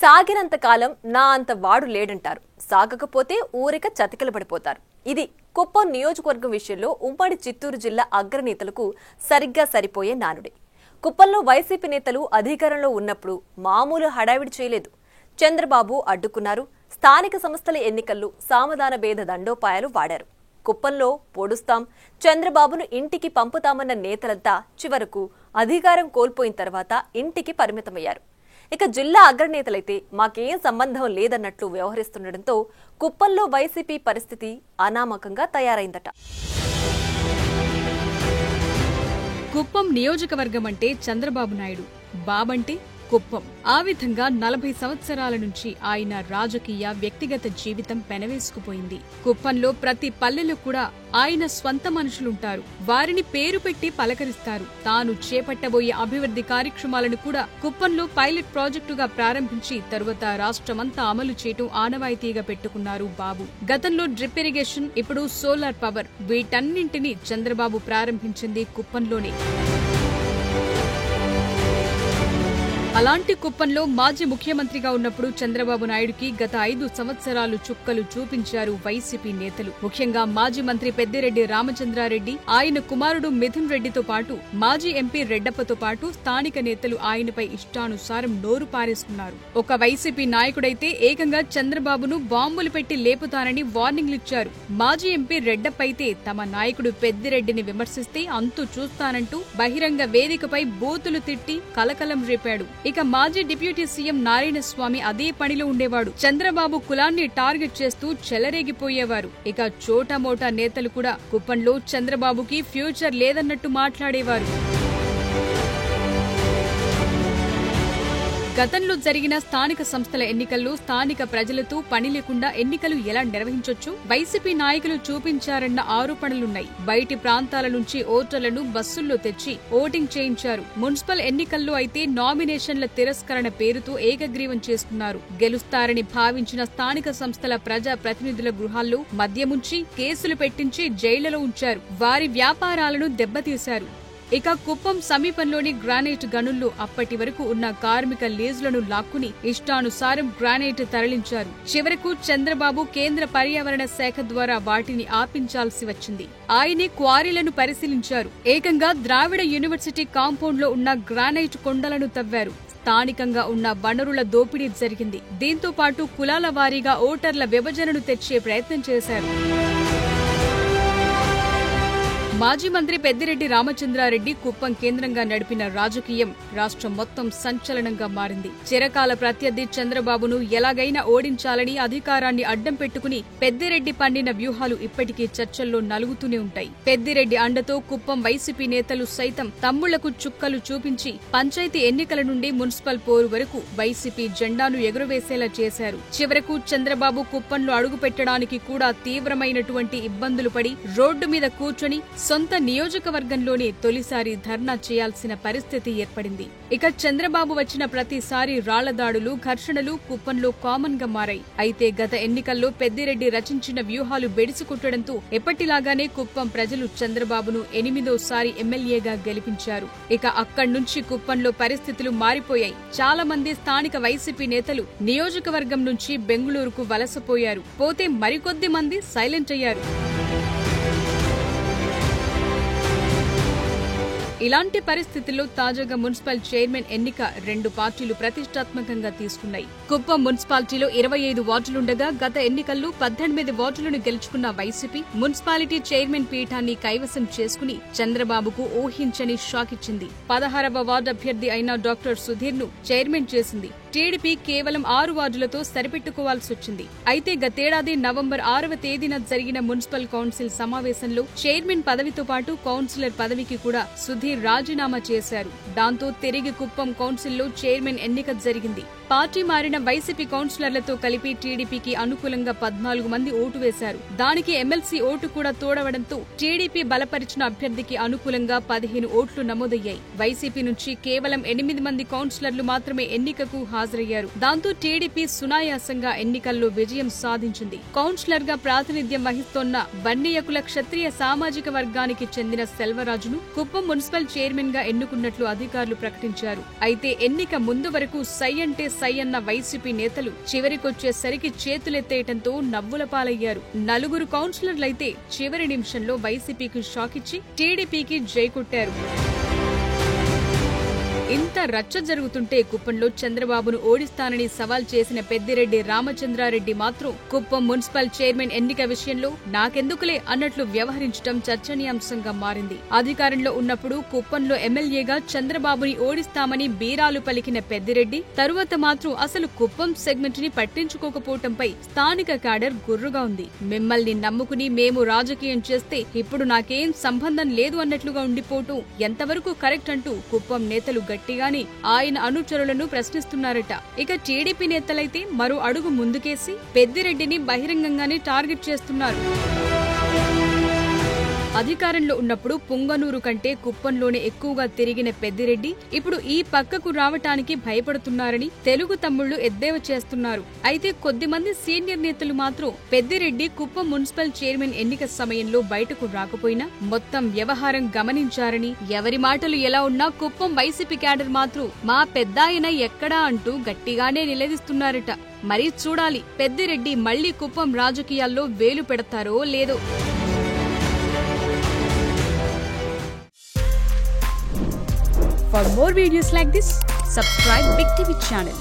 సాగినంత కాలం నా అంత వాడు లేడంటారు. సాగకపోతే ఊరిక చతికిల పడిపోతారు. ఇది కుప్పం నియోజకవర్గం విషయంలో ఉమ్మడి చిత్తూరు జిల్లా అగ్రనేతలకు సరిగ్గా సరిపోయే నానుడి. కుప్పంలో వైసీపీ నేతలు అధికారంలో ఉన్నప్పుడు మామూలు హడావిడి చేయలేదు. చంద్రబాబు అడ్డుకున్నారు. స్థానిక సంస్థల ఎన్నికల్లో సామధాన భేద దండోపాయాలు వాడారు. కుప్పంలో పొడుస్తాం, చంద్రబాబును ఇంటికి పంపుతామన్న నేతలంతా చివరకు అధికారం కోల్పోయిన తర్వాత ఇంటికి పరిమితమయ్యారు. ఇక జిల్లా అగ్రనేతలైతే మాకేం సంబంధం లేదన్నట్లు వ్యవహరిస్తుండటంతో కుప్పంలో వైసీపీ పరిస్థితి అనామకంగా తయారైందట. కుప్పం నియోజకవర్గం అంటే చంద్రబాబు నాయుడు, బాబంటే కుప్పం. ఆ విధంగా 40 సంవత్సరాల నుంచి ఆయన రాజకీయ వ్యక్తిగత జీవితం పెనవేసుకుపోయింది. కుప్పంలో ప్రతి పల్లెలో కూడా ఆయన స్వంత మనుషులుంటారు. వారిని పేరు పెట్టి పలకరిస్తారు. తాను చేపట్టబోయే అభివృద్ధి కార్యక్రమాలను కూడా కుప్పంలో పైలట్ ప్రాజెక్టుగా ప్రారంభించి తరువాత రాష్ట్రమంతా అమలు చేయటం ఆనవాయితీగా పెట్టుకున్నారు బాబు. గతంలో డ్రిప్ ఇరిగేషన్, ఇప్పుడు సోలార్ పవర్, వీటన్నింటినీ చంద్రబాబు ప్రారంభించింది కుప్పంలోనే. అలాంటి కుప్పంలో మాజీ ముఖ్యమంత్రిగా ఉన్నప్పుడు చంద్రబాబు నాయుడుకి గత 5 సంవత్సరాలు చుక్కలు చూపించారు వైసీపీ నేతలు. ముఖ్యంగా మాజీ మంత్రి పెద్దిరెడ్డి రామచంద్రారెడ్డి, ఆయన కుమారుడు మిథున్ రెడ్డితో పాటు మాజీ ఎంపీ రెడ్డప్పతో పాటు స్థానిక నేతలు ఆయనపై ఇష్టానుసారం నోరు పారేసుకున్నారు. ఒక వైసీపీ నాయకుడైతే ఏకంగా చంద్రబాబును బాంబులు పెట్టి లేపుతానని వార్నింగ్లిచ్చారు. మాజీ ఎంపీ రెడ్డప్ప అయితే తమ నాయకుడు పెద్దిరెడ్డిని విమర్శిస్తే అంతు చూస్తానంటూ బహిరంగ వేదికపై బూతులు తిట్టి కలకలం రేపాడు. ఇక మాజీ డిప్యూటీ సీఎం నారాయణస్వామి అదే పనిలో ఉండేవాడు. చంద్రబాబు కులాన్ని టార్గెట్ చేస్తూ చెలరేగిపోయేవారు. ఇక చోటామోటా నేతలు కూడా కుప్పంలో చంద్రబాబుకి ఫ్యూచర్ లేదన్నట్టు మాట్లాడేవారు. గతంలో జరిగిన స్థానిక సంస్థల ఎన్నికల్లో స్థానిక ప్రజలతో పని లేకుండా ఎన్నికలు ఎలా నిర్వహించొచ్చు వైసీపీ నాయకులు చూపించారన్న ఆరోపణలున్నాయి. బయటి ప్రాంతాల నుంచి ఓటర్లను బస్సుల్లో తెచ్చి ఓటింగ్ చేయించారు. మున్సిపల్ ఎన్నికల్లో అయితే నామినేషన్ల తిరస్కరణ పేరుతో ఏకగ్రీవం చేసుకున్నారు. గెలుస్తారని భావించిన స్థానిక సంస్థల ప్రజా ప్రతినిధుల గృహాల్లో మద్యముంచి కేసులు పెట్టించి జైళ్లలో ఉంచారు. వారి వ్యాపారాలను దెబ్బతీశారు. ఇక కుప్పం సమీపంలోని గ్రానైట్ గనుల్లో అప్పటి వరకు ఉన్న కార్మిక లీజులను లాక్కుని ఇష్టానుసారం గ్రానైట్ తరలించారు. చివరకు చంద్రబాబు కేంద్ర పర్యావరణ శాఖ ద్వారా వాటిని ఆపించాల్సి వచ్చింది. ఆయనే క్వారీలను పరిశీలించారు. ఏకంగా ద్రావిడ యూనివర్సిటీ కాంపౌండ్ లో ఉన్న గ్రానైట్ కొండలను తవ్వారు. స్థానికంగా ఉన్న వనరుల దోపిడీ జరిగింది. దీంతో పాటు కులాల వారీగా ఓటర్ల విభజనను తెచ్చే ప్రయత్నం చేశారు. మాజీ మంత్రి పెద్దిరెడ్డి రామచంద్రారెడ్డి కుప్పం కేంద్రంగా నడిపిన రాజకీయం రాష్ట్రం మొత్తం సంచలనంగా మారింది. చిరకాల ప్రత్యర్థి చంద్రబాబును ఎలాగైనా ఓడించాలని అధికారాన్ని అడ్డం పెట్టుకుని పెద్దిరెడ్డి పండిన వ్యూహాలు ఇప్పటికీ చర్చల్లో నలుగుతూనే ఉంటాయి. పెద్దిరెడ్డి అండతో కుప్పం వైసీపీ నేతలు సైతం తమ్ముళ్లకు చుక్కలు చూపించి పంచాయతీ ఎన్నికల నుండి మున్సిపల్ పోరు వరకు వైసీపీ జెండాను ఎగురవేసేలా చేశారు. చివరకు చంద్రబాబు కుప్పంలో అడుగు పెట్టడానికి కూడా తీవ్రమైనటువంటి ఇబ్బందులు పడి రోడ్డు మీద కూర్చొని సొంత నియోజకవర్గంలోనే తొలిసారి ధర్నా చేయాల్సిన పరిస్థితి ఏర్పడింది. ఇక చంద్రబాబు వచ్చిన ప్రతిసారి రాళ్లదాడులు, ఘర్షణలు కుప్పంలో కామన్ గా మారాయి. అయితే గత ఎన్నికల్లో పెద్దిరెడ్డి రచించిన వ్యూహాలు బెడిసికొట్టడంతో ఎప్పటిలాగానే కుప్పం ప్రజలు చంద్రబాబును 8వ ఎమ్మెల్యేగా గెలిపించారు. ఇక అక్కడ్నుంచి కుప్పంలో పరిస్థితులు మారిపోయాయి. చాలా మంది స్థానిక వైసీపీ నేతలు నియోజకవర్గం నుంచి బెంగుళూరుకు వలసపోయారు. పోతే మరికొద్ది మంది సైలెంట్ అయ్యారు. ఇలాంటి పరిస్థితుల్లో తాజాగా మున్సిపల్ చైర్మన్ ఎన్నిక 2 పార్టీలు ప్రతిష్టాత్మకంగా తీసుకున్నాయి. కుప్పం మున్సిపాలిటీలో 25 వార్డులుండగా గత ఎన్నికల్లో 18 వార్డులను గెలుచుకున్న వైసీపీ మున్సిపాలిటీ చైర్మన్ పీఠాన్ని కైవసం చేసుకుని చంద్రబాబుకు ఊహించని షాక్ ఇచ్చింది. 16వ వార్డు అభ్యర్థి అయిన డాక్టర్ సుధీర్ ను చైర్మన్ చేసింది. టీడీపీ కేవలం 6 వార్డులతో సరిపెట్టుకోవాల్సి వచ్చింది. అయితే గతేడాది నవంబర్ 6వ తేదీన జరిగిన మున్సిపల్ కౌన్సిల్ సమావేశంలో చైర్మన్ పదవితో పాటు కౌన్సిలర్ పదవికి కూడా సుధీర్ రాజీనామా చేశారు. దాంతో తిరిగి కుప్పం కౌన్సిల్లో చైర్మన్ ఎన్నిక జరిగింది. పార్టీ మారిన వైసీపీ కౌన్సిలర్లతో కలిపి టీడీపీకి అనుకూలంగా 14 మంది ఓటు వేశారు. దానికి ఎమ్మెల్సీ ఓటు కూడా తోడవడంతో టీడీపీ బలపరిచిన అభ్యర్థికి అనుకూలంగా 15 ఓట్లు నమోదయ్యాయి. వైసీపీ నుంచి కేవలం 8 మంది కౌన్సిలర్లు మాత్రమే ఎన్నికకు హాజరయ్యారు. దాంతో టీడీపీ సునాయాసంగా ఎన్నికల్లో విజయం సాధించింది. కౌన్సిలర్ గా ప్రాతినిధ్యం వహిస్తోన్న బన్నీయకుల క్షత్రియ సామాజిక వర్గానికి చెందిన సెల్వరాజును కుప్పం మున్సిపల్ మున్సిపల్ చైర్మన్ గా ఎన్నుకున్నట్లు అధికారులు ప్రకటించారు. అయితే ఎన్నిక ముందు వరకు సై అంటే సై అన్న వైసీపీ నేతలు చివరికొచ్చేసరికి చేతులెత్తేయటంతో నవ్వుల పాలయ్యారు. 4 కౌన్సిలర్లైతే చివరి నిమిషంలో వైసీపీకి షాక్ ఇచ్చి టీడీపీకి జై కొట్టారు. ఇంత రచ్చ జరుగుతుంటే కుప్పంలో చంద్రబాబును ఓడిస్తానని సవాల్ చేసిన పెద్దిరెడ్డి రామచంద్రారెడ్డి మాత్రం కుప్పం మున్సిపల్ చైర్మన్ ఎన్నిక విషయంలో నాకెందుకులే అన్నట్లు వ్యవహరించడం చర్చనీయాంశంగా మారింది. అధికారంలో ఉన్నప్పుడు కుప్పంలో ఎమ్మెల్యేగా చంద్రబాబుని ఓడిస్తామని బీరాలు పలికిన పెద్దిరెడ్డి తరువాత మాత్రం అసలు కుప్పం సెగ్మెంట్ ని పట్టించుకోకపోవటంపై స్థానిక క్యాడర్ గుర్రుగా ఉంది. మిమ్మల్ని నమ్ముకుని మేము రాజకీయం చేస్తే ఇప్పుడు నాకేం సంబంధం లేదు అన్నట్లుగా ఉండిపోవటం ఎంతవరకు కరెక్ట్ అంటూ కుప్పం నేతలు గట్టిగానే ఆయన అనుచరులను ప్రశ్నిస్తున్నారట. ఇక టీడీపీ నేతలైతే మరో అడుగు ముందుకేసి పెద్దిరెడ్డిని బహిరంగంగానే టార్గెట్ చేస్తున్నారు. అధికారంలో ఉన్నప్పుడు పుంగనూరు కంటే కుప్పంలోనే ఎక్కువగా తిరిగిన పెద్దిరెడ్డి ఇప్పుడు ఈ పక్కకు రావటానికి భయపడుతున్నారని తెలుగు తమ్ముళ్లు ఎద్దేవా చేస్తున్నారు. అయితే కొద్దిమంది సీనియర్ నేతలు మాత్రం పెద్దిరెడ్డి కుప్పం మున్సిపల్ చైర్మన్ ఎన్నిక సమయంలో బయటకు రాకపోయినా మొత్తం వ్యవహారం గమనించారని, ఎవరి మాటలు ఎలా ఉన్నా కుప్పం వైసీపీ క్యాడర్ మాత్రం మా పెద్దాయన ఎక్కడా అంటూ గట్టిగానే నిలదీస్తున్నారట. మరి చూడాలి పెద్దిరెడ్డి మళ్లీ కుప్పం రాజకీయాల్లో వేలు పెడతారో లేదో. For more videos like this, subscribe Big TV channel.